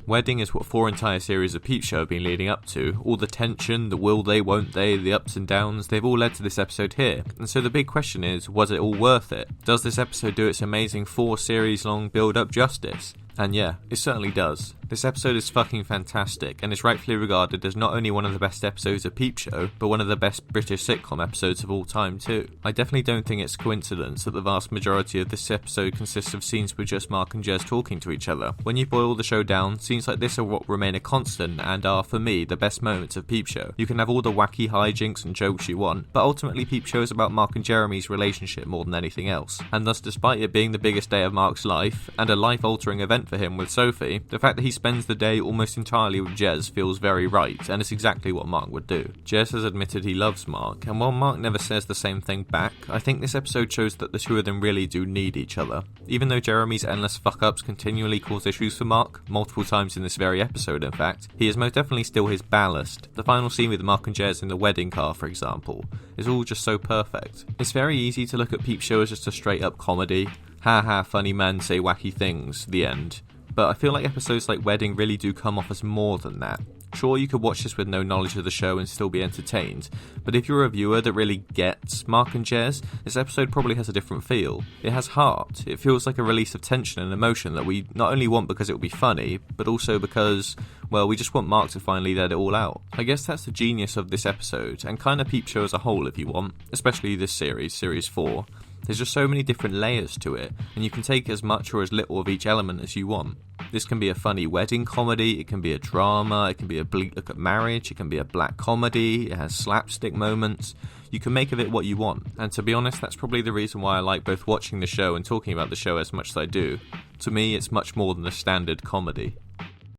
Wedding is what 4 entire series of Peep Show have been leading up to. All the tension, the will they, won't they, the ups and downs, they've all led to this episode here. And so the big question is, was it all worth it? Does this episode do its amazing 4 series long build-up justice? And yeah, it certainly does. This episode is fucking fantastic, and is rightfully regarded as not only one of the best episodes of Peep Show, but one of the best British sitcom episodes of all time too. I definitely don't think it's coincidence that the vast majority of this episode consists of scenes with just Mark and Jez talking to each other. When you boil the show down, scenes like this are what remain a constant and are, for me, the best moments of Peep Show. You can have all the wacky hijinks and jokes you want, but ultimately Peep Show is about Mark and Jeremy's relationship more than anything else. And thus, despite it being the biggest day of Mark's life, and a life-altering event for him with Sophie, the fact that he spends the day almost entirely with Jez feels very right, and it's exactly what Mark would do. Jez has admitted he loves Mark, and while Mark never says the same thing back, I think this episode shows that the two of them really do need each other. Even though Jeremy's endless fuck-ups continually cause issues for Mark, multiple times in this very episode in fact, he is most definitely still his ballast. The final scene with Mark and Jez in the wedding car, for example, is all just so perfect. It's very easy to look at Peep Show as just a straight-up comedy, ha funny man say wacky things, the end. But I feel like episodes like Wedding really do come off as more than that. Sure, you could watch this with no knowledge of the show and still be entertained, but if you're a viewer that really gets Mark and Jez, this episode probably has a different feel. It has heart. It feels like a release of tension and emotion that we not only want because it will be funny, but also because, well, we just want Mark to finally let it all out. I guess that's the genius of this episode, and kind of Peep Show as a whole if you want, especially this series, Series 4. There's just so many different layers to it, and you can take as much or as little of each element as you want. This can be a funny wedding comedy, it can be a drama, it can be a bleak look at marriage, it can be a black comedy, it has slapstick moments. You can make of it what you want, and to be honest, that's probably the reason why I like both watching the show and talking about the show as much as I do. To me, it's much more than a standard comedy.